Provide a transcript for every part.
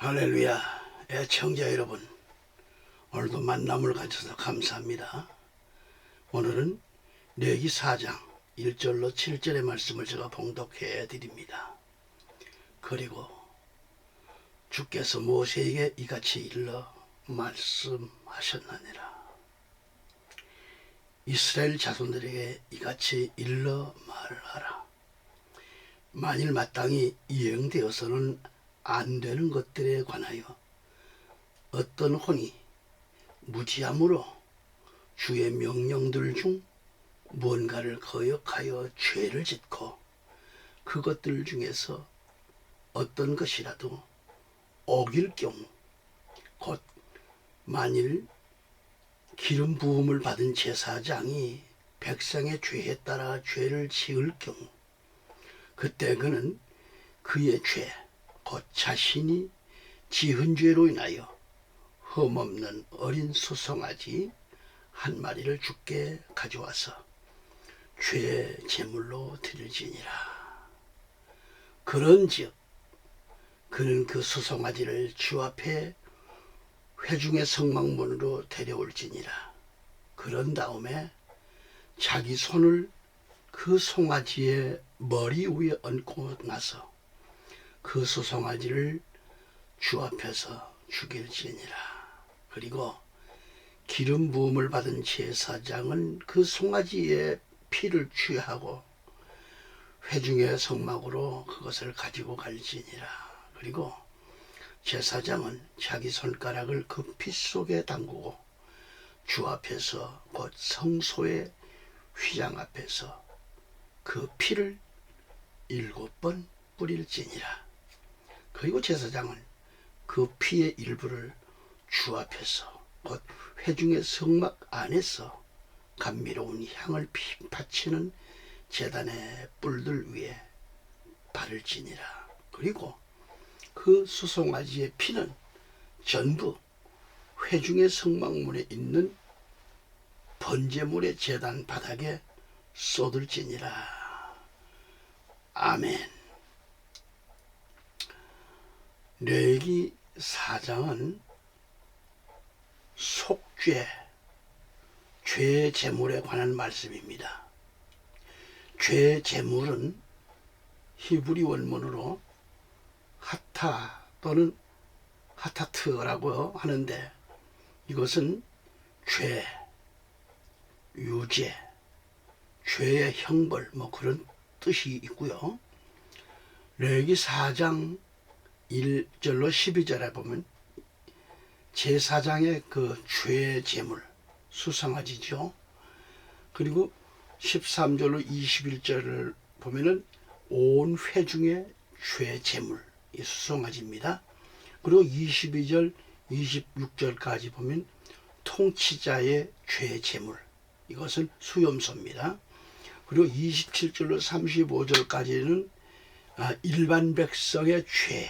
할렐루야. 애청자 여러분, 오늘도 만남을 가져서 감사합니다. 오늘은 레위기 4장 1절로 7절의 말씀을 제가 봉독해 드립니다. 그리고 주께서 모세에게 이같이 일러 말씀하셨느니라. 이스라엘 자손들에게 이같이 일러 말하라. 만일 마땅히 이행되어서는 안 되는 것들에 관하여 어떤 혼이 무지함으로 주의 명령들 중 뭔가를 거역하여 죄를 짓고 그것들 중에서 어떤 것이라도 어길 경우, 곧 만일 기름 부음을 받은 제사장이 백성의 죄에 따라 죄를 지을 경우, 그때 그는 그의 죄, 곧 자신이 지은 죄로 인하여 흠없는 어린 수송아지 한 마리를 주께 가져와서 죄 제물로 드릴지니라. 그런즉 그는 그 수송아지를 주 앞에 회중의 성막문으로 데려올지니라. 그런 다음에 자기 손을 그 송아지의 머리 위에 얹고 나서 그 수송아지를 주 앞에서 죽일지니라. 그리고 기름 부음을 받은 제사장은 그 송아지의 피를 취하고 회중의 성막으로 그것을 가지고 갈지니라. 그리고 제사장은 자기 손가락을 그 피 속에 담그고 주 앞에서 곧 성소의 휘장 앞에서 그 피를 7번 뿌릴지니라. 그리고 제사장은 그 피의 일부를 주 앞에서 곧 회중의 성막 안에서 감미로운 향을 바치는 제단의 뿔들 위에 바를지니라. 그리고 그 수송아지의 피는 전부 회중의 성막문에 있는 번제물의 제단 바닥에 쏟을지니라. 아멘. 레위기 4장은 속죄, 죄 제물에 관한 말씀입니다. 죄 제물은 히브리 원문으로 하타 또는 하타트라고 하는데, 이것은 죄, 유죄, 죄의 형벌 그런 뜻이 있고요. 레위기 4장 1절로 12절에 보면 제사장의 그 죄 제물, 수송아지죠. 그리고 13절로 21절을 보면은 온 회중의 죄 제물, 이 수송아지입니다. 그리고 22절, 26절까지 보면 통치자의 죄 제물, 이것은 수염소입니다. 그리고 27절로 35절까지는 일반 백성의 죄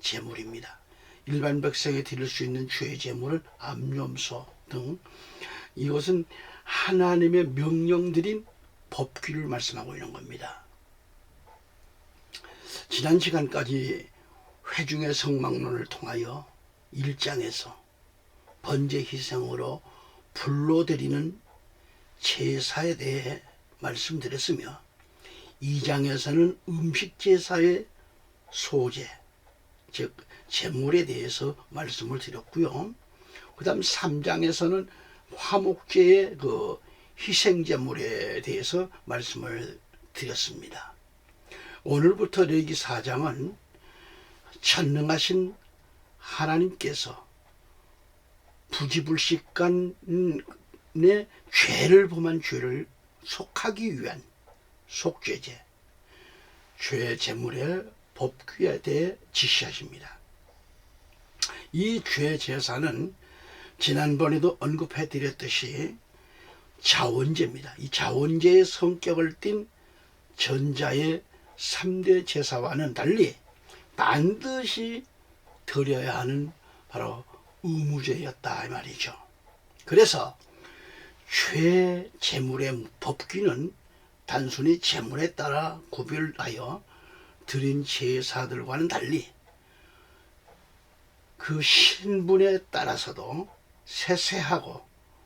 제물입니다. 일반 백성이 드릴 수 있는 죄 제물은 암염소 등, 이것은 하나님의 명령드린 법규를 말씀하고 있는 겁니다. 지난 시간까지 회중의 성막론을 통하여 1장에서 번제 희생으로 불로 드리는 제사에 대해 말씀드렸으며, 2장에서는 음식 제사의 소제, 즉 제물에 대해서 말씀을 드렸고요. 그 다음 3장에서는 화목제의 그 희생제물에 대해서 말씀을 드렸습니다. 오늘부터 레위기 4장은 전능하신 하나님께서 부지불식간의 죄를 범한 죄를 속하기 위한 속죄제, 죄 제물의 법규에 대해 지시하십니다. 이 죄 제사는 지난번에도 언급해 드렸듯이 자원제입니다. 이 자원제의 성격을 띤 전자의 3대 제사와는 달리 반드시 드려야 하는 바로 의무제였다 이 말이죠. 그래서 죄 제물의 법규는 단순히 제물에 따라 구별하여 드린 제사들과는 달리 그 신분에 따라서도 세세하고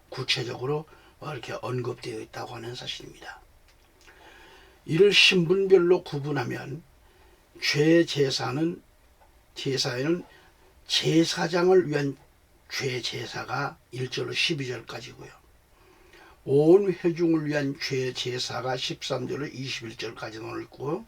구체적으로 이렇게 언급되어 있다고 하는 사실입니다. 이를 신분별로 구분하면 죄제사에는 제사장을 위한 죄제사가 1절로 12절까지고요. 온 회중을 위한 죄제사가 13절로 21절까지 나와 있고,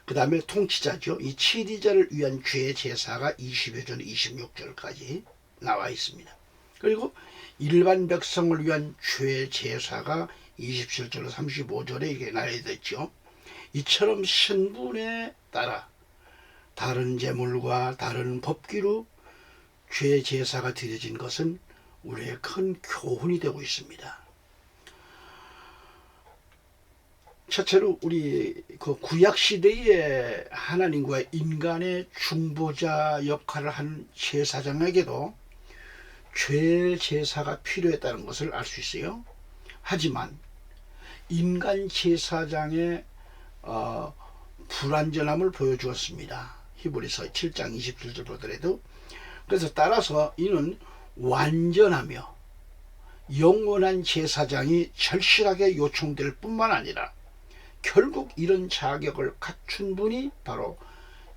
그 다음에 통치자죠. 이 치리자를 위한 죄제사가 20절 26절까지 나와 있습니다. 그리고 일반 백성을 위한 죄제사가 27절로 35절에 이게 나열되어 있죠. 이처럼 신분에 따라 다른 제물과 다른 법규로 죄제사가 드려진 것은 우리의 큰 교훈이 되고 있습니다. 첫째로 우리 그 구약 시대에 하나님과 인간의 중보자 역할을 한 제사장에게도 죄 제사가 필요했다는 것을 알 수 있어요. 하지만 인간 제사장의 불완전함을 보여주었습니다. 히브리서 7장 27절 보더라도. 그래서 따라서 이는 완전하며 영원한 제사장이 절실하게 요청될 뿐만 아니라 결국 이런 자격을 갖춘 분이 바로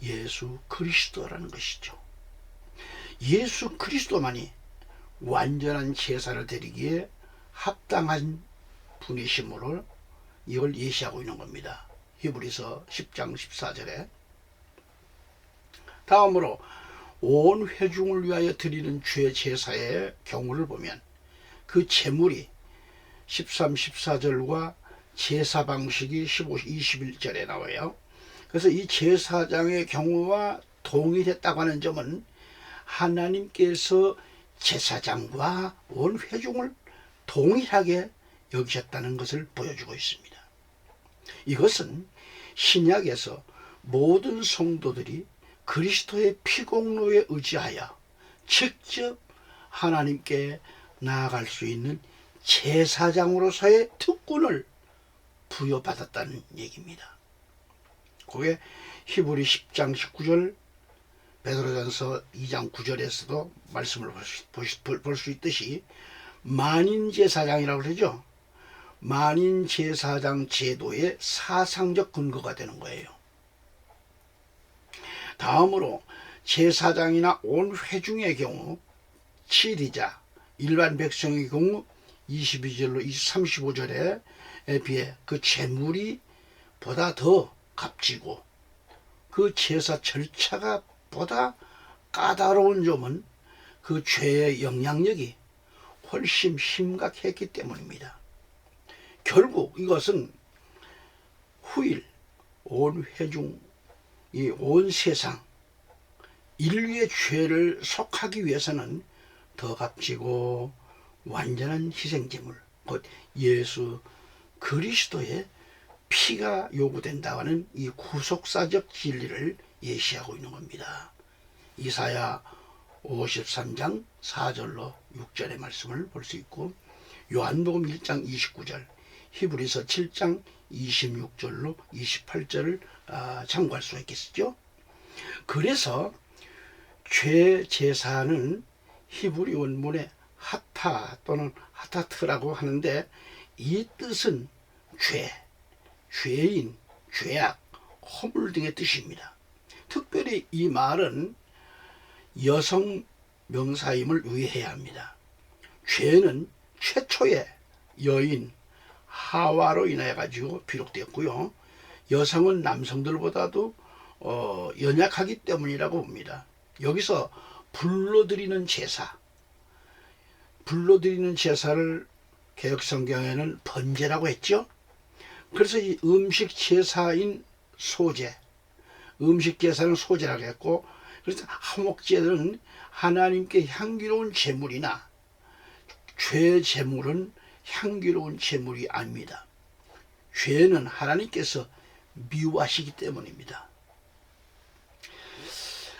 예수 그리스도라는 것이죠. 예수 그리스도만이 완전한 제사를 드리기에 합당한 분이심으로 이걸 예시하고 있는 겁니다. 히브리서 10장 14절에. 다음으로 온 회중을 위하여 드리는 죄 제사의 경우를 보면 그 제물이 13, 14절과 제사 방식이 15, 21절에 나와요. 그래서 이 제사장의 경우와 동일했다고 하는 점은 하나님께서 제사장과 온 회중을 동일하게 여기셨다는 것을 보여주고 있습니다. 이것은 신약에서 모든 성도들이 그리스도의 피공로에 의지하여 직접 하나님께 나아갈 수 있는 제사장으로서의 특권을 부여받았다는 얘기입니다. 그게 히브리 10장 19절, 베드로전서 2장 9절에서도 말씀을 볼 수 있듯이 만인제사장이라고 그러죠. 만인제사장 제도의 사상적 근거가 되는 거예요. 다음으로 제사장이나 온 회중의 경우, 치리자, 일반 백성의 경우 22절로 35절에 비해 그 제물이 보다 더 값지고 그 제사 절차가 보다 까다로운 점은 그 죄의 영향력이 훨씬 심각했기 때문입니다. 결국 이것은 후일 온 회중, 이 온 세상 인류의 죄를 속하기 위해서는 더 값지고 완전한 희생제물, 곧 예수 그리스도의 피가 요구된다는 이 구속사적 진리를 예시하고 있는 겁니다. 이사야 53장 4절로 6절의 말씀을 볼 수 있고, 요한복음 1장 29절, 히브리서 7장 26절로 28절을 참고할 수 있겠죠. 그래서 죄 제사는 히브리 원문의 하타 또는 하타트라고 하는데, 이 뜻은 죄, 죄인, 죄악, 허물 등의 뜻입니다. 특별히 이 말은 여성 명사임을 유의해야 합니다. 죄는 최초의 여인 하와로 인하여 가지고 비록되었고요. 여성은 남성들보다도 연약하기 때문이라고 봅니다. 여기서 불러드리는 제사를 개혁성경에는 번제라고 했죠. 그래서 이 음식 제사인 소제, 음식 제사는 소제라고 했고, 그래서 화목제는 하나님께 향기로운 제물이나 죄 제물은 향기로운 제물이 아닙니다. 죄는 하나님께서 미워하시기 때문입니다.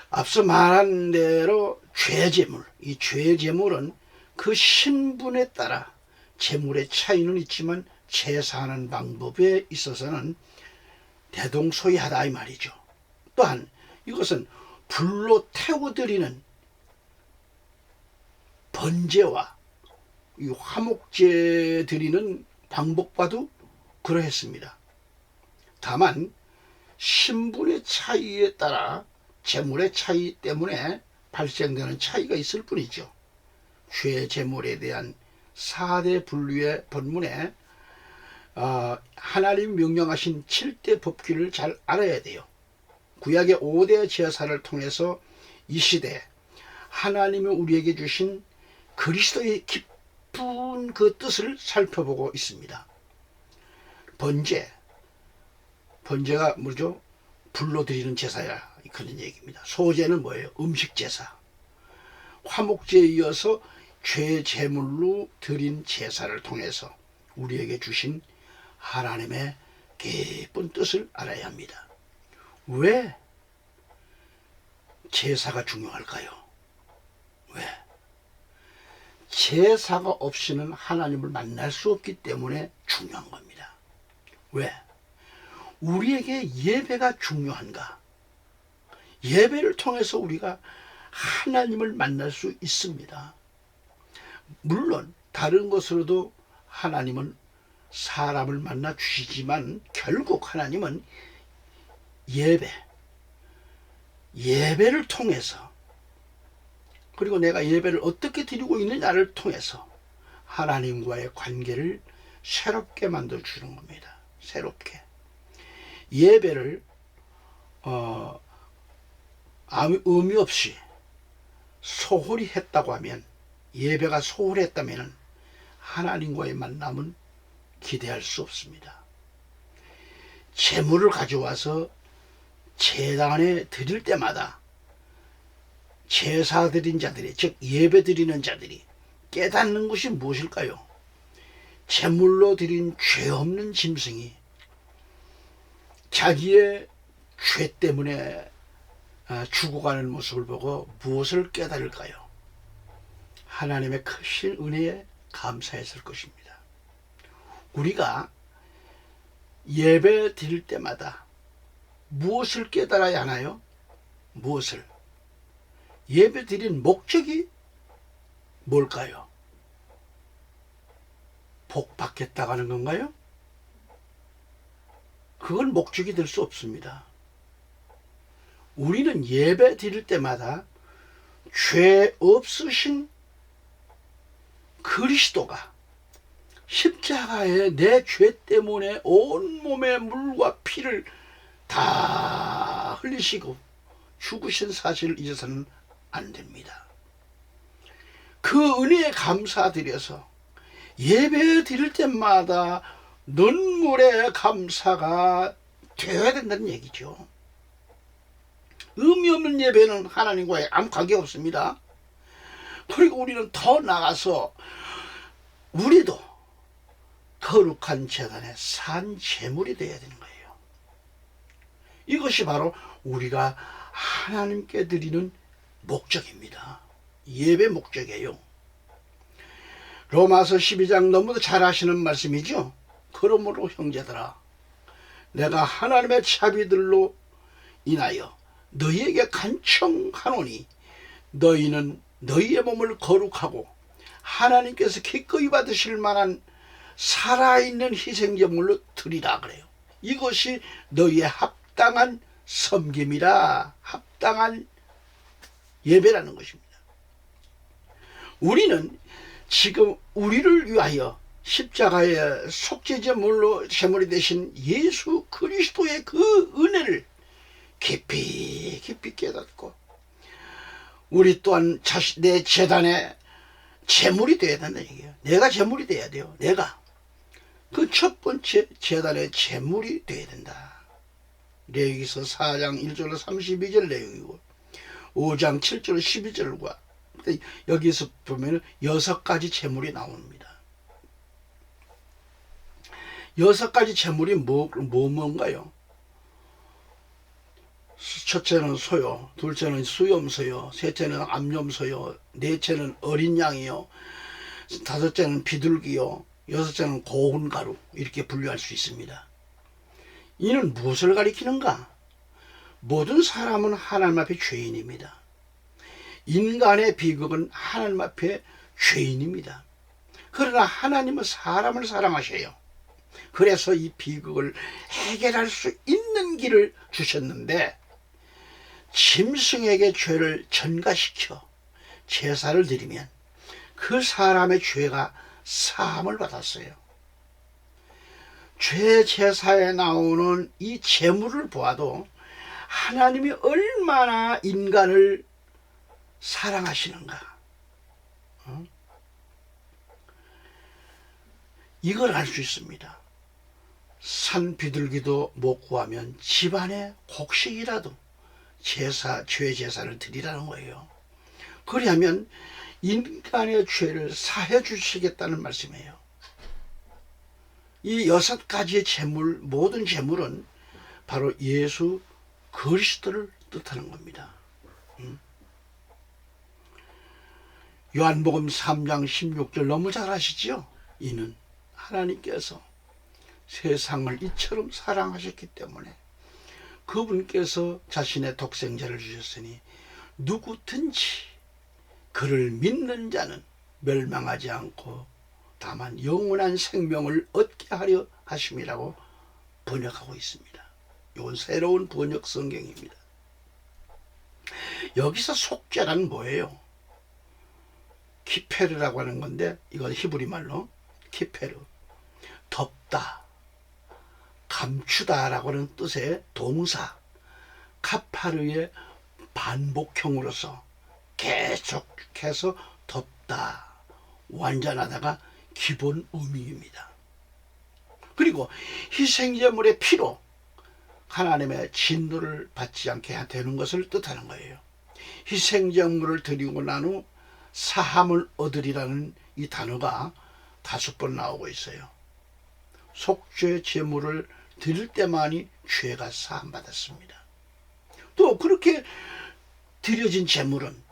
앞서 말한 대로 죄제물, 이 죄제물은 그 신분에 따라 제물의 차이는 있지만 제사하는 방법에 있어서는 대동소이하다 이 말이죠. 또한 이것은 불로 태워드리는 번제와 이 화목제 드리는 방법과도 그러했습니다. 다만 신분의 차이에 따라 제물의 차이 때문에 발생되는 차이가 있을 뿐이죠. 죄 제물에 대한 4대 분류의 본문에 하나님 명령하신 7대 법규를 잘 알아야 돼요. 구약의 5대 제사를 통해서 이 시대에 하나님이 우리에게 주신 그리스도의 깊은 그 뜻을 살펴보고 있습니다. 번제가 뭐죠? 불로 드리는 제사야, 그런 얘기입니다. 소제는 뭐예요? 음식 제사. 화목제에 이어서 죄 제물로 드린 제사를 통해서 우리에게 주신 하나님의 깊은 뜻을 알아야 합니다. 왜 제사가 중요할까요? 왜? 제사가 없이는 하나님을 만날 수 없기 때문에 중요한 겁니다. 왜? 우리에게 예배가 중요한가? 예배를 통해서 우리가 하나님을 만날 수 있습니다. 물론 다른 것으로도 하나님은 사람을 만나 주시지만 결국 하나님은 예배를 통해서, 그리고 내가 예배를 어떻게 드리고 있느냐를 통해서 하나님과의 관계를 새롭게 만들어 주는 겁니다. 새롭게. 예배를 아무 의미 없이 소홀히 했다고 하면, 예배가 소홀했다면 하나님과의 만남은 기대할 수 없습니다. 제물을 가져와서 제단에 드릴 때마다 제사 드린 자들이, 즉 예배 드리는 자들이 깨닫는 것이 무엇일까요? 제물로 드린 죄 없는 짐승이 자기의 죄 때문에 죽어가는 모습을 보고 무엇을 깨달을까요? 하나님의 크신 은혜에 감사했을 것입니다. 우리가 예배 드릴 때마다 무엇을 깨달아야 하나요? 무엇을? 예배 드린 목적이 뭘까요? 복 받겠다고 하는 건가요? 그건 목적이 될 수 없습니다. 우리는 예배 드릴 때마다 죄 없으신 그리스도가 십자가에 내 죄 때문에 온몸의 물과 피를 다 흘리시고 죽으신 사실을 잊어서는 안 됩니다. 그 은혜에 감사드려서 예배 드릴 때마다 눈물의 감사가 되어야 된다는 얘기죠. 의미 없는 예배는 하나님과의 아무 관계 없습니다. 그리고 우리는 더 나가서 우리도 거룩한 제단의 산 제물이 되어야 되는 거예요. 이것이 바로 우리가 하나님께 드리는 목적입니다. 예배 목적이에요. 로마서 12장 너무도 잘 아시는 말씀이죠. 그러므로 형제들아, 내가 하나님의 자비들로 인하여 너희에게 간청하노니 너희는 너희의 몸을 거룩하고 하나님께서 기꺼이 받으실 만한 살아있는 희생제물로 드리라 그래요. 이것이 너희의 합당한 섬김이라, 합당한 예배라는 것입니다. 우리는 지금 우리를 위하여 십자가의 속죄제물로 제물이 되신 예수 그리스도의 그 은혜를 깊이 깨닫고 우리 또한 내 제단에 제물이 되어야 된다는 얘기예요. 내가 제물이 돼야 돼요. 내가 그 첫 번째 제단의 제물이 되어야 된다. 레위기서 4장 1절로 32절 내용이고 5장 7절 12절과 여기서 보면 6가지 제물이 나옵니다. 6가지 제물이 뭔가요? 첫째는 소요, 둘째는 수염소요, 셋째는 암염소요, 넷째는 어린 양이요, 다섯째는 비둘기요, 여섯째는 고운 가루, 이렇게 분류할 수 있습니다. 이는 무엇을 가리키는가? 모든 사람은 하나님 앞에 죄인입니다. 인간의 비극은 하나님 앞에 죄인입니다. 그러나 하나님은 사람을 사랑하셔요. 그래서 이 비극을 해결할 수 있는 길을 주셨는데, 짐승에게 죄를 전가시켜 제사를 드리면 그 사람의 죄가 사함을 받았어요. 죄 제사에 나오는 이 제물을 보아도 하나님이 얼마나 인간을 사랑하시는가, 이걸 알 수 있습니다. 산 비둘기도 못 구하면 집안에 곡식이라도 죄 제사를 드리라는 거예요. 그리하면 인간의 죄를 사해 주시겠다는 말씀이에요. 이 6가지의 제물, 모든 제물은 바로 예수 그리스도를 뜻하는 겁니다. 요한복음 3장 16절 너무 잘 아시죠? 이는 하나님께서 세상을 이처럼 사랑하셨기 때문에 그분께서 자신의 독생자를 주셨으니 누구든지 그를 믿는 자는 멸망하지 않고 다만 영원한 생명을 얻게 하려 하심이라고 번역하고 있습니다. 이건 새로운 번역 성경입니다. 여기서 속죄란 뭐예요? 키페르라고 하는 건데, 이건 히브리 말로 키페르, 덮다, 감추다라고 하는 뜻의 동사 카파르의 반복형으로서 계속해서 덮다, 완전하다가 기본 의미입니다. 그리고 희생제물의 피로 하나님의 진노를 받지 않게 되는 것을 뜻하는 거예요. 희생제물을 드리고 난 후 사함을 얻으리라는 이 단어가 5번 나오고 있어요. 속죄 제물을 드릴 때만이 죄가 사함받았습니다. 또 그렇게 드려진 제물은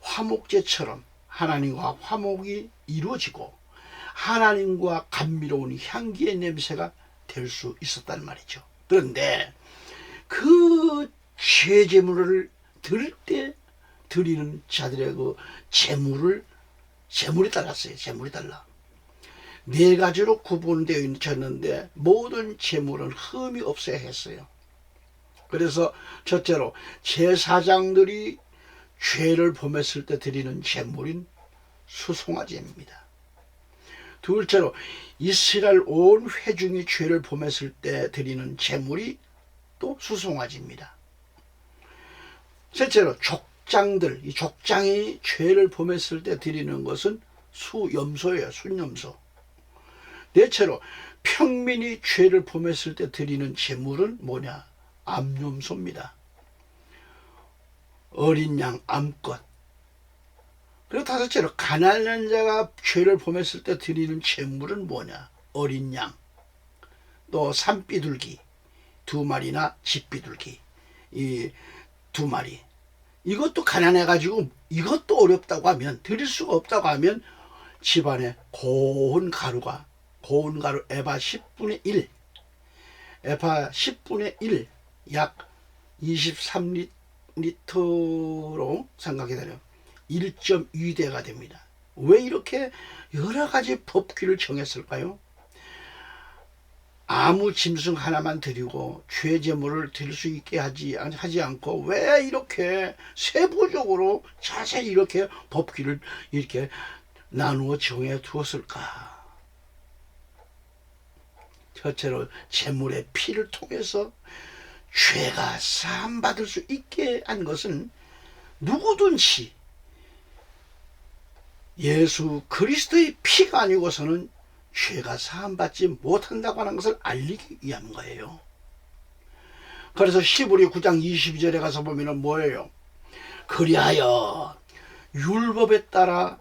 화목제처럼 하나님과 화목이 이루어지고 하나님과 감미로운 향기의 냄새가 될 수 있었단 말이죠. 그런데 그 죄 제물을 드릴 때 드리는 자들의 그 제물이 달랐어요. 제물이 달라. 4가지로 구분되어 있었는데 모든 제물은 흠이 없어야 했어요. 그래서 첫째로 제사장들이 죄를 범했을 때 드리는 제물인 수송아지입니다. 둘째로 이스라엘 온 회중이 죄를 범했을 때 드리는 제물이 또 수송아지입니다. 셋째로 족장들, 이 족장이 죄를 범했을 때 드리는 것은 수염소예요. 순염소. 넷째로 평민이 죄를 범했을 때 드리는 제물은 뭐냐? 암염소입니다. 어린 양 암것. 그리고 5째로 가난한 자가 죄를 범했을 때 드리는 제물은 뭐냐? 어린 양. 또 산비둘기 2마리나 집비둘기 이 2마리. 이것도 가난해가지고 이것도 어렵다고 하면, 드릴 수가 없다고 하면 집안에 고운 가루 에바 10분의 1, 에바 10분의 1, 약 23리터로 생각이 되네요. 1.2대가 됩니다. 왜 이렇게 여러 가지 법규를 정했을까요? 아무 짐승 하나만 드리고 죄 제물을 드릴 수 있게 하지 않고 왜 이렇게 세부적으로 자세히 이렇게 법규를 이렇게 나누어 정해 두었을까? 첫째로 제물의 피를 통해서 죄가 사함받을 수 있게 한 것은 누구든지 예수 그리스도의 피가 아니고서는 죄가 사함받지 못한다고 하는 것을 알리기 위한 거예요. 그래서 히브리 9장 22절에 가서 보면 뭐예요? 그리하여 율법에 따라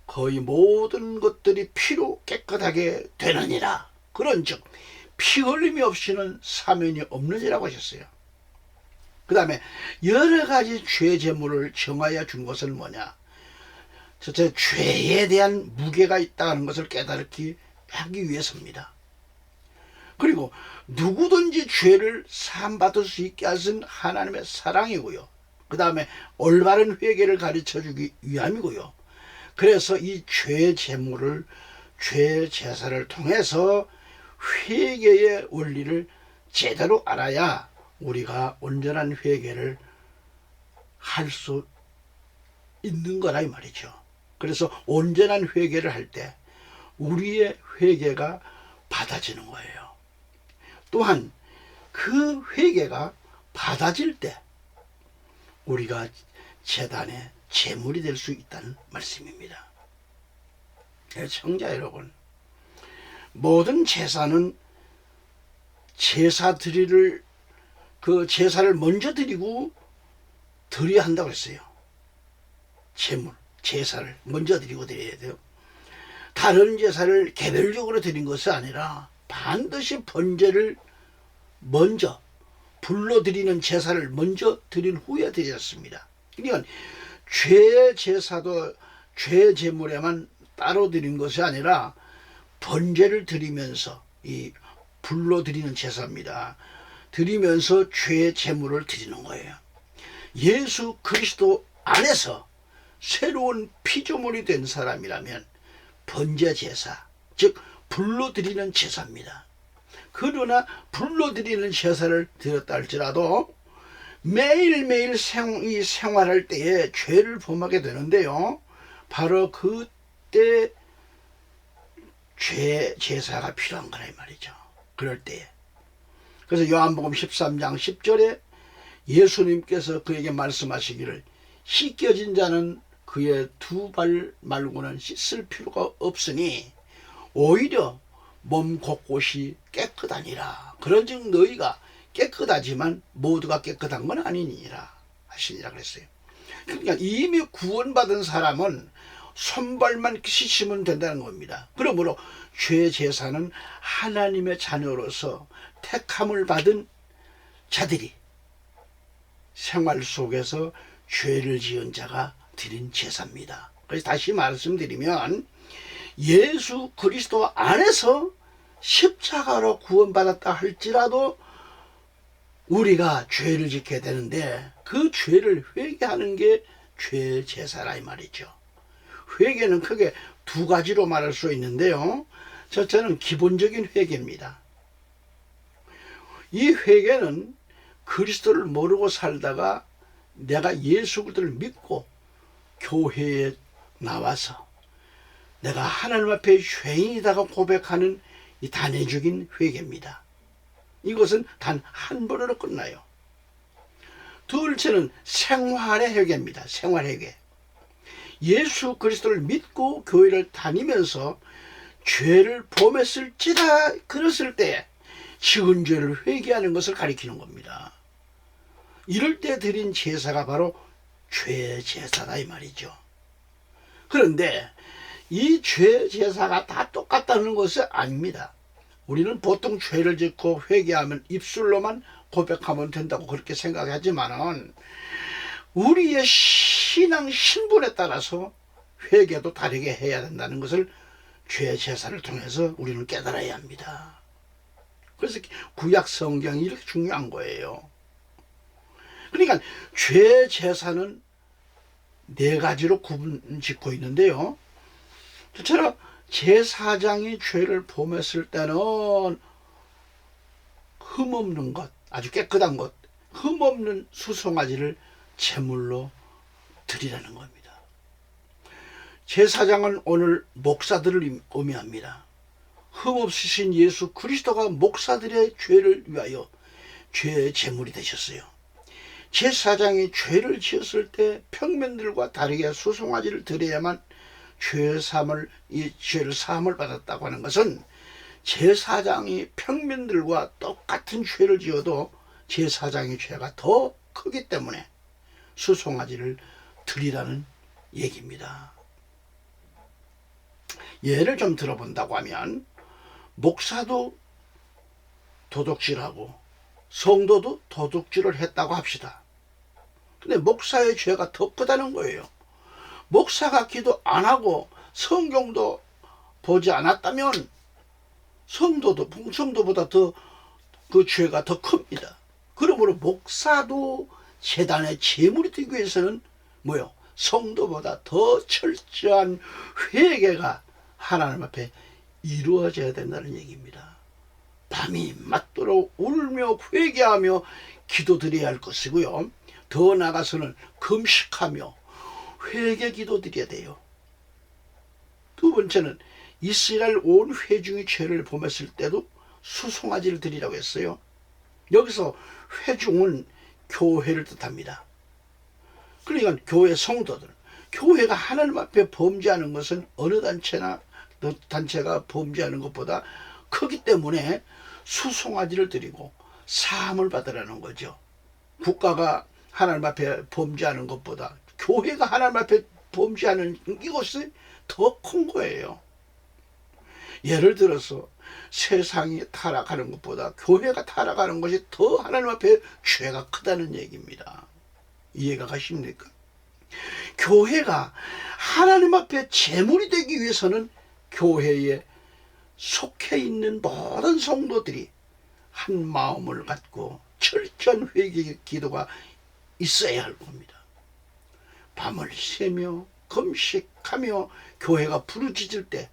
거의 모든 것들이 피로 깨끗하게 되느니라. 그런즉 피 흘림이 없이는 사면이 없느니라고 하셨어요. 그 다음에 여러 가지 죄 제물을 정하여 준 것은 뭐냐? 첫째, 죄에 대한 무게가 있다는 것을 깨닫기 하기 위해서입니다. 그리고 누구든지 죄를 사함받을 수 있게 하신 하나님의 사랑이고요. 그 다음에 올바른 회개를 가르쳐주기 위함이고요. 그래서 이 죄 제물을, 죄 제사를 통해서 회개의 원리를 제대로 알아야 우리가 온전한 회개를 할 수 있는 거라 이 말이죠. 그래서 온전한 회개를 할 때 우리의 회개가 받아지는 거예요. 또한 그 회개가 받아질 때 우리가 제단의 제물이 될 수 있다는 말씀입니다. 청자 여러분, 모든 제사는 제사 드리를, 그 제사를 먼저 드리고 드려야 한다고 했어요. 제물, 제사를 먼저 드리고 드려야 돼요. 다른 제사를 개별적으로 드린 것이 아니라 반드시 번제를 먼저, 불로 드리는 제사를 먼저 드린 후에 드렸습니다. 그러니까 죄 제사도 죄 제물에만 따로 드린 것이 아니라 번제를 드리면서, 이 불로 드리는 제사입니다. 드리면서 죄 제물을 드리는 거예요. 예수 그리스도 안에서 새로운 피조물이 된 사람이라면 번제 제사, 즉 불로 드리는 제사입니다. 그러나 불로 드리는 제사를 드렸다 할지라도 매일매일 생활할 때에 죄를 범하게 되는데요, 바로 그때 죄 제사가 필요한 거라 이 말이죠. 그럴 때에. 그래서 요한복음 13장 10절에 예수님께서 그에게 말씀하시기를, 씻겨진 자는 그의 두 발 말고는 씻을 필요가 없으니 오히려 몸 곳곳이 깨끗하니라. 그런즉 너희가 깨끗하지만 모두가 깨끗한 건 아니니라 하시니라 그랬어요. 그러니까 이미 구원받은 사람은 손발만 씻으면 된다는 겁니다. 그러므로 죄 제사는 하나님의 자녀로서 택함을 받은 자들이 생활 속에서 죄를 지은 자가 드린 제사입니다. 그래서 다시 말씀드리면 예수 그리스도 안에서 십자가로 구원받았다 할지라도 우리가 죄를 짓게 되는데 그 죄를 회개하는 게 죄 제사라 이 말이죠. 회개는 크게 두 가지로 말할 수 있는데요, 첫째는 기본적인 회개입니다. 이 회개는 그리스도를 모르고 살다가 내가 예수 그리스도를 믿고 교회에 나와서 내가 하나님 앞에 죄인이다가 고백하는 이 단회적인 회개입니다. 이것은 단 한 번으로 끝나요. 둘째는 생활의 회개입니다. 생활 회개. 예수 그리스도를 믿고 교회를 다니면서 죄를 범했을지라 그랬을 때 지은 죄를 회개하는 것을 가리키는 겁니다. 이럴 때 드린 제사가 바로 죄 제사다 이 말이죠. 그런데 이 죄 제사가 다 똑같다는 것은 아닙니다. 우리는 보통 죄를 짓고 회개하면 입술로만 고백하면 된다고 그렇게 생각하지만은 우리의 신앙 신분에 따라서 회개도 다르게 해야 된다는 것을 죄 제사를 통해서 우리는 깨달아야 합니다. 그래서 구약 성경이 이렇게 중요한 거예요. 그러니까 죄 제사는 네 가지로 구분짓고 있는데요, 저처럼 제사장이 죄를 범했을 때는 흠없는 것, 아주 깨끗한 것, 흠없는 수송아지를 제물로 드리라는 겁니다. 제사장은 오늘 목사들을 의미합니다. 흠없으신 예수 그리스도가 목사들의 죄를 위하여 죄의 제물이 되셨어요. 제사장이 죄를 지었을 때 평민들과 다르게 수송아지를 드려야만 이 죄를 사함을 받았다고 하는 것은, 제사장이 평민들과 똑같은 죄를 지어도 제사장의 죄가 더 크기 때문에 수송아지를 드리라는 얘기입니다. 예를 좀 들어본다고 하면 목사도 도둑질하고 성도도 도둑질을 했다고 합시다. 근데 목사의 죄가 더 크다는 거예요. 목사가 기도 안 하고 성경도 보지 않았다면 성도보다 더 그 죄가 더 큽니다. 그러므로 목사도 제단의 제물이 되기 위해서는 뭐요? 성도보다 더 철저한 회개가 하나님 앞에 이루어져야 된다는 얘기입니다. 밤이 맞도록 울며 회개하며 기도드려야 할 것이고요. 더 나아가서는 금식하며 회개 기도드려야 돼요. 두 번째는 이스라엘 온 회중이 죄를 범했을 때도 수송아지를 드리라고 했어요. 여기서 회중은 교회를 뜻합니다. 그러니까 교회 성도들, 교회가 하나님 앞에 범죄하는 것은 어느 단체가 범죄하는 것보다 크기 때문에 수송아지를 드리고 사함을 받으라는 거죠. 국가가 하나님 앞에 범죄하는 것보다 교회가 하나님 앞에 범죄하는 이것이 더 큰 거예요. 예를 들어서 세상이 타락하는 것보다 교회가 타락하는 것이 더 하나님 앞에 죄가 크다는 얘기입니다. 이해가 가십니까? 교회가 하나님 앞에 제물이 되기 위해서는 교회에 속해 있는 모든 성도들이 한 마음을 갖고 철저한 회개 기도가 있어야 할 겁니다. 밤을 새며 금식하며 교회가 부르짖을 때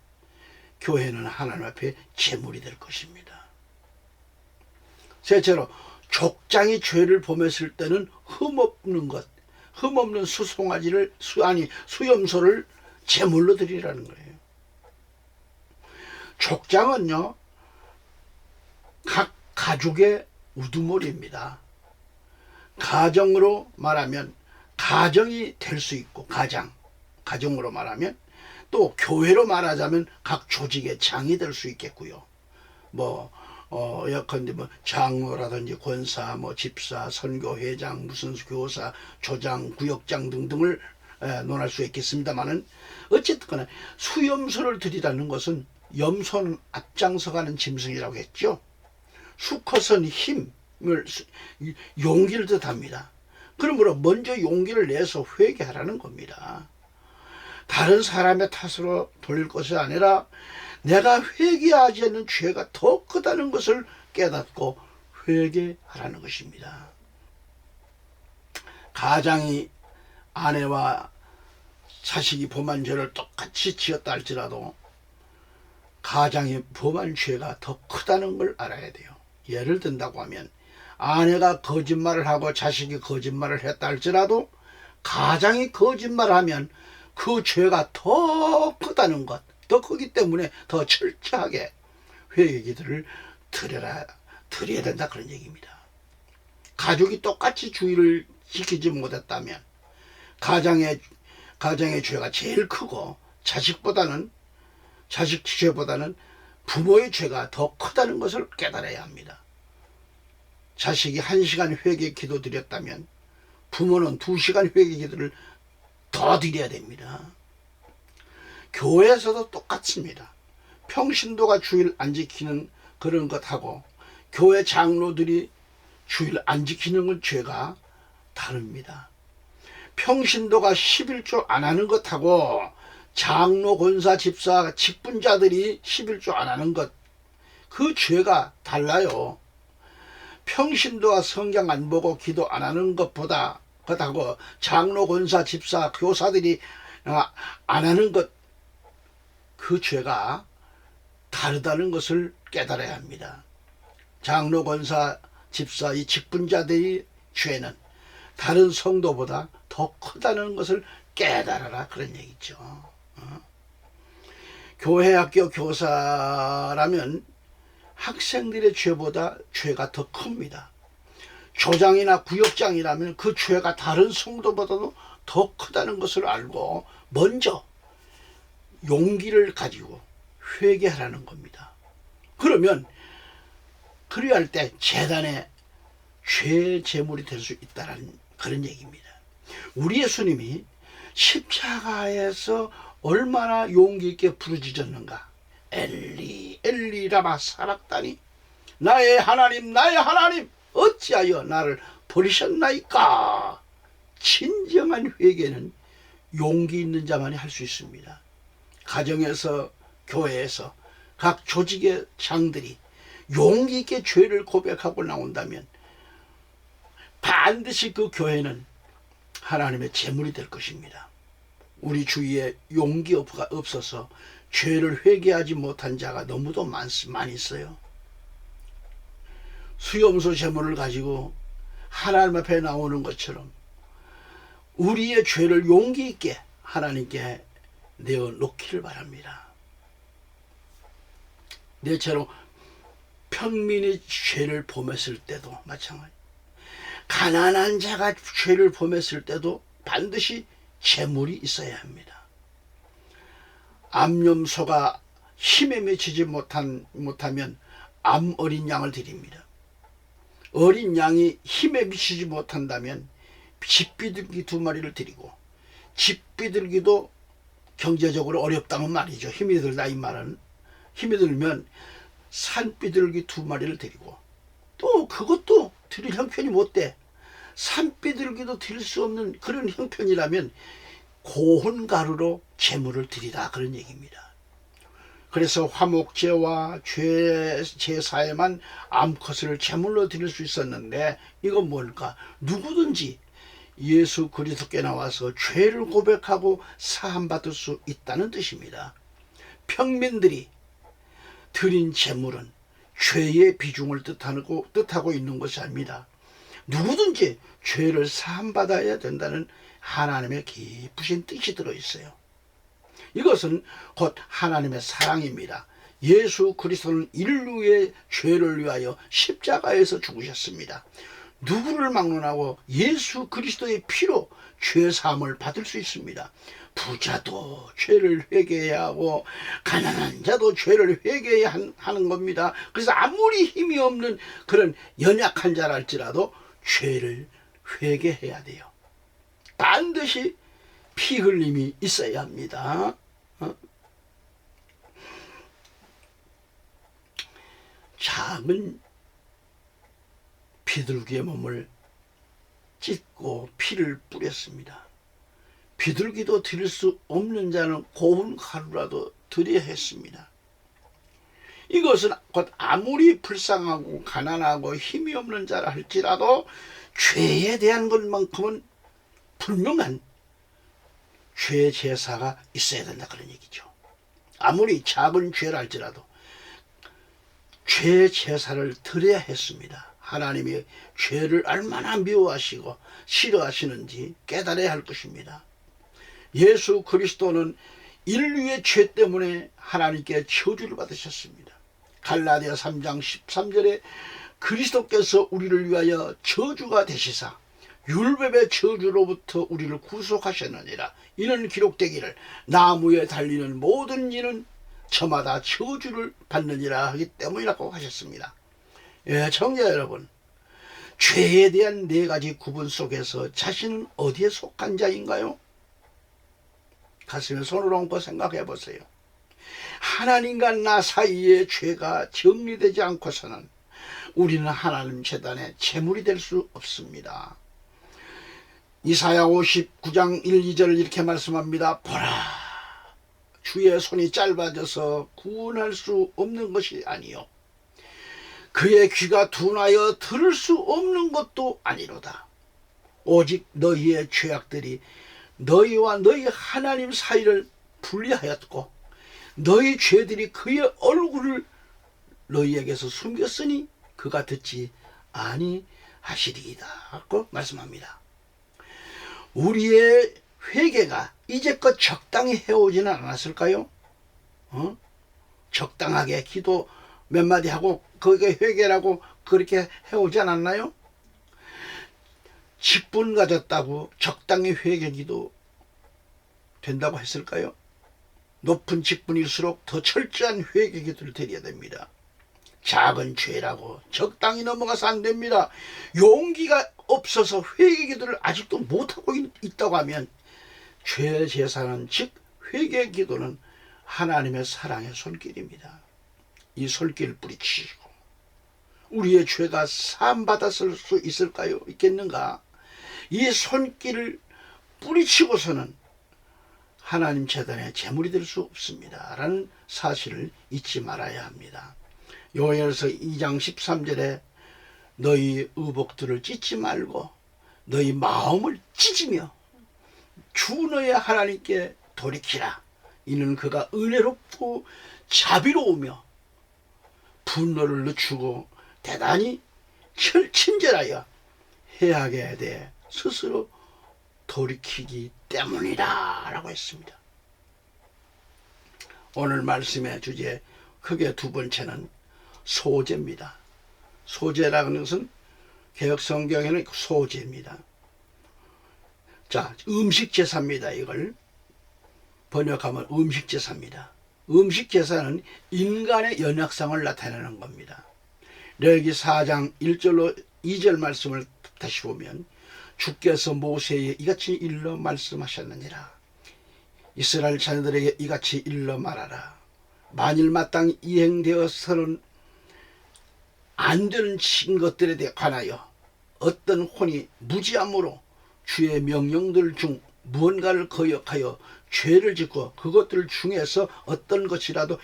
교회는 하나님 앞에 제물이 될 것입니다. 셋째로 족장이 죄를 범했을 때는 흠없는 수송아지를 수염소를 제물로 드리라는 거예요. 족장은요, 각 가족의 우두머리입니다. 가정으로 말하면 가정이 될 수 있고, 가정으로 말하면, 또 교회로 말하자면 각 조직의 장이 될 수 있겠고요. 예컨대 장로라든지 권사, 집사, 선교회장, 무슨 교사, 조장, 구역장 등등을 논할 수 있겠습니다만은, 어쨌든 수염소를 드리라는 것은 염소는 앞장서가는 짐승이라고 했죠. 수컷은 힘을, 용기를 뜻합니다. 그러므로 먼저 용기를 내서 회개하라는 겁니다. 다른 사람의 탓으로 돌릴 것이 아니라 내가 회개하지 않는 죄가 더 크다는 것을 깨닫고 회개하라는 것입니다. 가장이 아내와 자식이 범한 죄를 똑같이 지었다 할지라도 가장이 범한 죄가 더 크다는 걸 알아야 돼요. 예를 든다고 하면 아내가 거짓말을 하고 자식이 거짓말을 했다 할지라도 가장이 거짓말을 하면 그 죄가 더 크다는 것, 더 크기 때문에 더 철저하게 회개 기도를 드려야 된다, 그런 얘기입니다. 가족이 똑같이 주의를 지키지 못했다면 가장의 죄가 제일 크고 자식 죄보다는 부모의 죄가 더 크다는 것을 깨달아야 합니다. 자식이 1시간 회개 기도 드렸다면 부모는 2시간 회개 기도를 더 드려야 됩니다. 교회에서도 똑같습니다. 평신도가 주일 안 지키는 그런 것하고 교회 장로들이 주일 안 지키는 건 죄가 다릅니다. 평신도가 11조 안 하는 것하고 장로, 권사, 집사, 직분자들이 11조 안 하는 것, 그 죄가 달라요. 평신도가 성경 안 보고 기도 안 하는 것보다 그렇다고 장로, 권사, 집사, 교사들이 안 하는 것, 그 죄가 다르다는 것을 깨달아야 합니다. 장로, 권사, 집사, 이 직분자들의 죄는 다른 성도보다 더 크다는 것을 깨달아라, 그런 얘기죠. 교회 학교 교사라면 학생들의 죄보다 죄가 더 큽니다. 조장이나 구역장이라면 그 죄가 다른 성도보다도 더 크다는 것을 알고 먼저 용기를 가지고 회개하라는 겁니다. 그러면 그래야 할 때 제단의 죄 제물이 될 수 있다는 그런 얘기입니다. 우리 예수님이 십자가에서 얼마나 용기 있게 부르짖었는가. 엘리 엘리 라마 사박다니, 나의 하나님 나의 하나님 어찌하여 나를 버리셨나이까. 진정한 회개는 용기 있는 자만이 할 수 있습니다. 가정에서, 교회에서, 각 조직의 장들이 용기 있게 죄를 고백하고 나온다면 반드시 그 교회는 하나님의 제물이 될 것입니다. 우리 주위에 용기가 없어서 죄를 회개하지 못한 자가 너무도 많이 있어요. 수염소 제물을 가지고 하나님 앞에 나오는 것처럼 우리의 죄를 용기 있게 하나님께 내어놓기를 바랍니다. 내처럼 평민이 죄를 범했을 때도 마찬가지, 가난한 자가 죄를 범했을 때도 반드시 제물이 있어야 합니다. 암염소가 힘에 미치지 못하면 암 어린 양을 드립니다. 어린 양이 힘에 미치지 못한다면 집비둘기 2마리를 드리고, 집비둘기도 경제적으로 어렵다는 말이죠. 힘이 들다 이 말은. 힘이 들면 산비둘기 2마리를 드리고, 또 그것도 드릴 형편이 못 돼. 산비둘기도 드릴 수 없는 그런 형편이라면 고운 가루로 제물을 드리라, 그런 얘기입니다. 그래서 화목제와 죄 제사에만 암컷을 제물로 드릴 수 있었는데, 이건 뭘까? 누구든지 예수 그리스도께 나와서 죄를 고백하고 사함받을 수 있다는 뜻입니다. 평민들이 드린 제물은 죄의 비중을 뜻하고 있는 것이 아닙니다. 누구든지 죄를 사함받아야 된다는 하나님의 깊으신 뜻이 들어있어요. 이것은 곧 하나님의 사랑입니다. 예수 그리스도는 인류의 죄를 위하여 십자가에서 죽으셨습니다. 누구를 막론하고 예수 그리스도의 피로 죄사함을 받을 수 있습니다. 부자도 죄를 회개해야 하고 가난한 자도 죄를 회개해야 하는 겁니다. 그래서 아무리 힘이 없는 그런 연약한 자랄지라도 죄를 회개해야 돼요. 반드시 피 흘림이 있어야 합니다. 작은 비둘기의 몸을 찢고 피를 뿌렸습니다. 비둘기도 드릴 수 없는 자는 고운 가루라도 드려야 했습니다. 이것은 곧 아무리 불쌍하고 가난하고 힘이 없는 자라 할지라도 죄에 대한 것만큼은 분명한 죄 제사가 있어야 된다, 그런 얘기죠. 아무리 작은 죄라 할지라도 죄 제사를 드려야 했습니다. 하나님이 죄를 얼마나 미워하시고 싫어하시는지 깨달아야 할 것입니다. 예수 그리스도는 인류의 죄 때문에 하나님께 저주를 받으셨습니다. 갈라디아 3장 13절에 그리스도께서 우리를 위하여 저주가 되시사 율법의 저주로부터 우리를 구속하셨느니라. 이는 기록되기를 나무에 달리는 모든 이는 저마다 저주를 받느니라 하기 때문이라고 하셨습니다. 예, 청자 여러분, 죄에 대한 4가지 구분 속에서 자신은 어디에 속한 자인가요? 가슴에 손을 얹고 생각해 보세요. 하나님과 나 사이의 죄가 정리되지 않고서는 우리는 하나님 제단의 제물이 될 수 없습니다. 이사야 59장 1, 2절 이렇게 말씀합니다. 보라, 주의 손이 짧아져서 구원할 수 없는 것이 아니요 그의 귀가 둔하여 들을 수 없는 것도 아니로다. 오직 너희의 죄악들이 너희와 너희 하나님 사이를 분리하였고 너희 죄들이 그의 얼굴을 너희에게서 숨겼으니 그가 듣지 아니하시리이다 하고 말씀합니다. 우리의 회개가 이제껏 적당히 해오지는 않았을까요? 적당하게 기도 몇 마디 하고 그게 회개라고 그렇게 해오지 않았나요? 직분 가졌다고 적당히 회개기도 된다고 했을까요? 높은 직분일수록 더 철저한 회개기도를 드려야 됩니다. 작은 죄라고 적당히 넘어가서 안 됩니다. 용기가 없어서 회개기도를 아직도 못하고 있다고 하면 죄 제사는 즉 회개기도는 하나님의 사랑의 손길입니다. 이 손길을 뿌리치시고 우리의 죄가 사함받았을 수 있을까요? 있겠는가? 이 손길을 뿌리치고서는 하나님 제단의 제물이 될 수 없습니다 라는 사실을 잊지 말아야 합니다. 요엘서 2장 13절에 너희 의복들을 찢지 말고 너희 마음을 찢으며 주 너의 하나님께 돌이키라. 이는 그가 은혜롭고 자비로우며 분노를 늦추고 대단히 친절하여 해악에 대해 스스로 돌이키기 때문이다 라고 했습니다. 오늘 말씀의 주제 크게 두 번째는 소제입니다. 소제라는 것은 개혁성경에는 소제입니다. 자, 음식제사입니다. 이걸 번역하면 음식제사입니다. 음식제사는 인간의 연약성을 나타내는 겁니다. 레위기 4장 1절로 2절 말씀을 다시 보면 주께서 모세에게 이같이 일러 말씀하셨느니라. 이스라엘 자녀들에게 이같이 일러 말하라. 만일 마땅히 이행되어서는 안 되는 것들에 관하여 어떤 혼이 무지함으로 주의 명령들 중 무언가를 거역하여 죄를 짓고 그것들 중에서 어떤 것이라도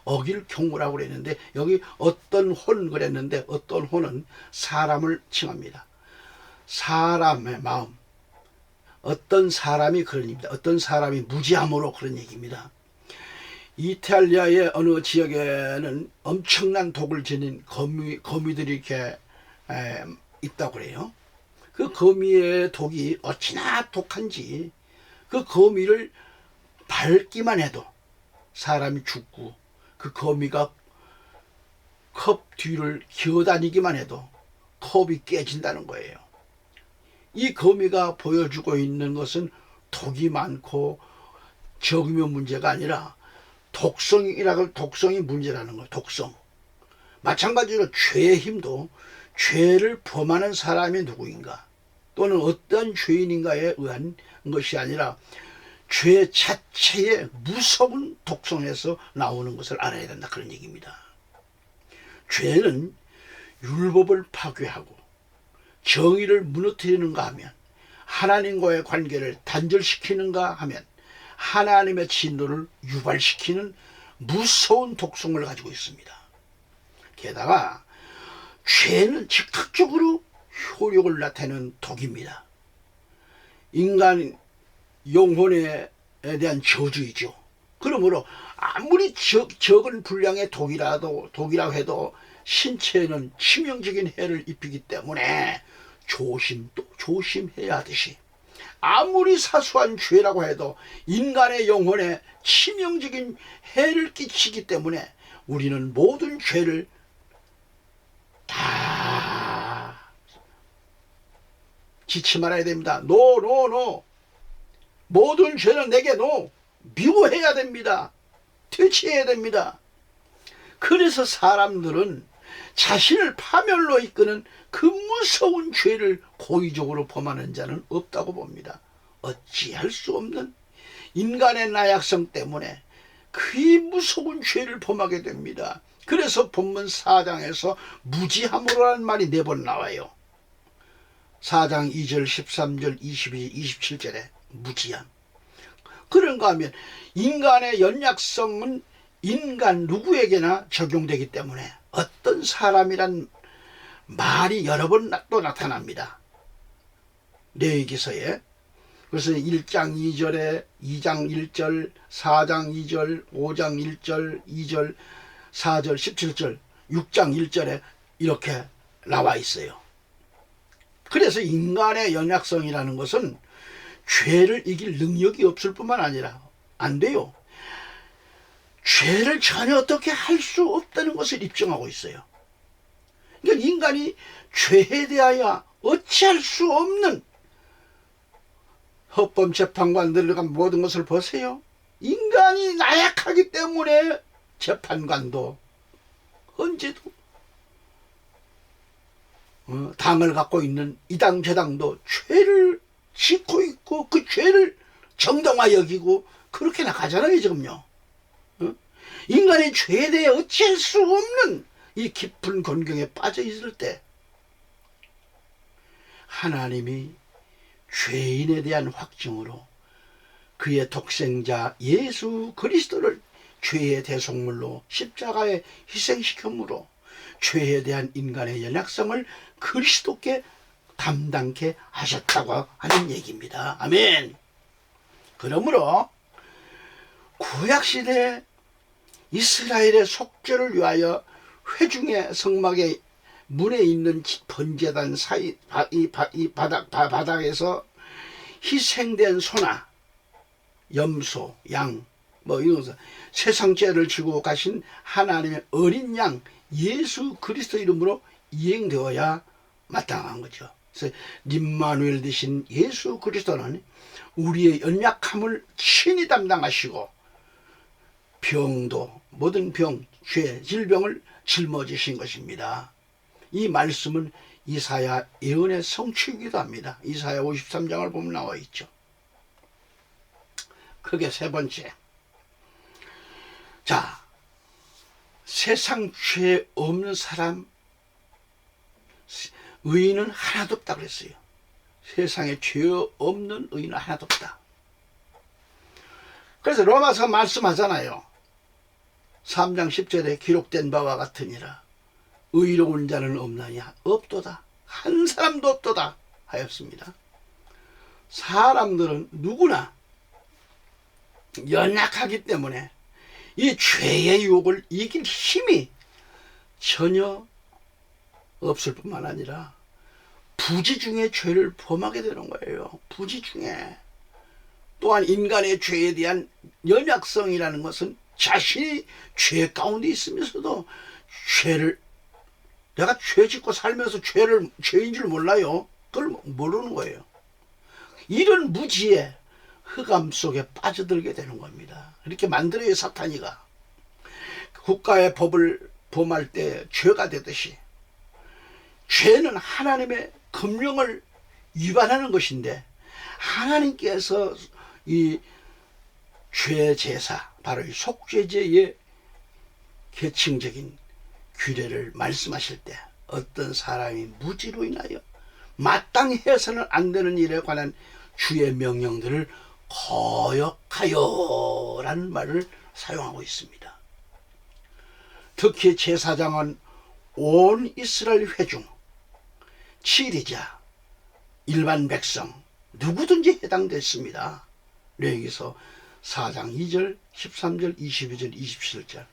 어길 경우라고 그랬는데, 여기 어떤 혼 그랬는데 어떤 혼은 사람을 칭합니다. 사람의 마음, 어떤 사람이 그런 얘기입니다. 어떤 사람이 무지함으로 그런 얘기입니다. 이탈리아의 어느 지역에는 엄청난 독을 지닌 거미들이 이렇게 있다고 그래요. 그 거미의 독이 어찌나 독한지 그 거미를 밟기만 해도 사람이 죽고, 그 거미가 컵 뒤를 기어다니기만 해도 컵이 깨진다는 거예요. 이 거미가 보여주고 있는 것은 독이 많고 적으면 문제가 아니라 독성이 문제라는 거예요. 독성. 마찬가지로 죄의 힘도 죄를 범하는 사람이 누구인가 또는 어떤 죄인인가에 의한 것이 아니라 죄 자체의 무서운 독성에서 나오는 것을 알아야 된다, 그런 얘기입니다. 죄는 율법을 파괴하고 정의를 무너뜨리는가 하면, 하나님과의 관계를 단절시키는가 하면 하나님의 진노를 유발시키는 무서운 독성을 가지고 있습니다. 게다가 죄는 즉각적으로 효력을 나타내는 독입니다. 인간 영혼에 대한 저주이죠. 그러므로 아무리 적은 분량의 독이라고 해도 신체에는 치명적인 해를 입히기 때문에 또 조심해야 하듯이, 아무리 사소한 죄라고 해도 인간의 영혼에 치명적인 해를 끼치기 때문에 우리는 모든 죄를 다 지치 말아야 됩니다. 노. 모든 죄는 내게 미워해야 됩니다. 퇴치해야 됩니다. 그래서 사람들은 자신을 파멸로 이끄는 그 무서운 죄를 고의적으로 범하는 자는 없다고 봅니다. 어찌할 수 없는 인간의 나약성 때문에 그 무서운 죄를 범하게 됩니다. 그래서 본문 4장에서 무지함으로라는 말이 4번 나와요. 4장 2절, 13절, 22절, 27절에 무지함. 그런가 하면 인간의 연약성은 인간 누구에게나 적용되기 때문에 어떤 사람이란 말이 여러 번 또 나타납니다. 레위기서에. 그래서 1장 2절에 2장 1절, 4장 2절, 5장 1절, 2절, 4절, 17절, 6장 1절에 이렇게 나와 있어요. 그래서 인간의 연약성이라는 것은 죄를 이길 능력이 없을 뿐만 아니라 안 돼요. 죄를 전혀 어떻게 할 수 없다는 것을 입증하고 있어요. 그러니까 인간이 죄에 대하여 어찌할 수 없는, 헌법재판관 들어간 모든 것을 보세요. 인간이 나약하기 때문에 재판관도 언제도 당을 갖고 있는 이 당 저 당도 죄를 짓고 있고 그 죄를 정당화 여기고 그렇게 나가잖아요 지금요. 인간의 죄에 대해 어찌할 수 없는 이 깊은 곤경에 빠져 있을 때 하나님이 죄인에 대한 확증으로 그의 독생자 예수 그리스도를 죄의 대속물로 십자가에 희생시켰으므로 죄에 대한 인간의 연약성을 그리스도께 담당케 하셨다고 하는 얘기입니다. 아멘. 그러므로 구약시대 이스라엘의 속죄를 위하여 회중의 성막의 문에 있는 번제단 사이 바닥에서 희생된 소나 염소, 양 이런 것은 세상죄를 지고 가신 하나님의 어린 양 예수 그리스도 이름으로 이행되어야 마땅한 거죠. 그래서 임마누엘 되신 예수 그리스도는 우리의 연약함을 친히 담당하시고 병도 모든 병, 죄, 질병을 짊어지신 것입니다. 이 말씀은 이사야 예언의 성취이기도 합니다. 이사야 53장을 보면 나와 있죠. 그게 세 번째. 자, 세상 죄 없는 사람 의인은 하나도 없다 그랬어요. 세상에 죄 없는 의인은 하나도 없다. 그래서 로마서 말씀하잖아요. 3장 10절에 기록된 바와 같으니라. 의로운 자는 없나냐? 없도다. 한 사람도 없도다 하였습니다. 사람들은 누구나 연약하기 때문에 이 죄의 유혹을 이길 힘이 전혀 없을 뿐만 아니라 부지 중에 죄를 범하게 되는 거예요. 부지 중에. 또한 인간의 죄에 대한 연약성이라는 것은 자신이 죄 가운데 있으면서도 내가 죄 짓고 살면서 죄인 줄 몰라요. 그걸 모르는 거예요. 이런 무지에 흑암 속에 빠져들게 되는 겁니다. 이렇게 만들어요, 사탄이가. 국가의 법을 범할 때 죄가 되듯이 죄는 하나님의 금령을 위반하는 것인데 하나님께서 이 죄 제사, 바로 이 속죄제의 계층적인 규례를 말씀하실 때 어떤 사람이 무지로 인하여 마땅히 해서는 안 되는 일에 관한 주의 명령들을 거역하여 라는 말을 사용하고 있습니다. 특히 제사장은 온 이스라엘 회중, 치리자, 일반 백성 누구든지 해당됐습니다. 레위기서 4장 2절, 13절, 22절, 27절.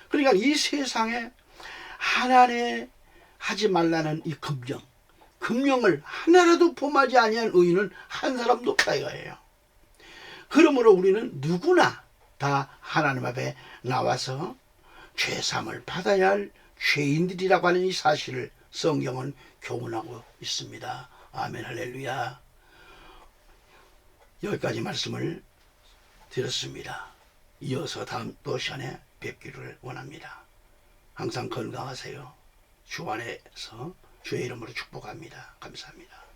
그러니까 이 세상에 하나님 하지 말라는 이 금령을 하나라도 범하지 아니한 의인은 한 사람도 없다 이거예요. 그러므로 우리는 누구나 다 하나님 앞에 나와서 죄사함을 받아야 할 죄인들이라고 하는 이 사실을 성경은 교훈하고 있습니다. 아멘, 할렐루야. 여기까지 말씀을 드렸습니다. 이어서 다음 또 시간에 뵙기를 원합니다. 항상 건강하세요. 주 안에서 주의 이름으로 축복합니다. 감사합니다.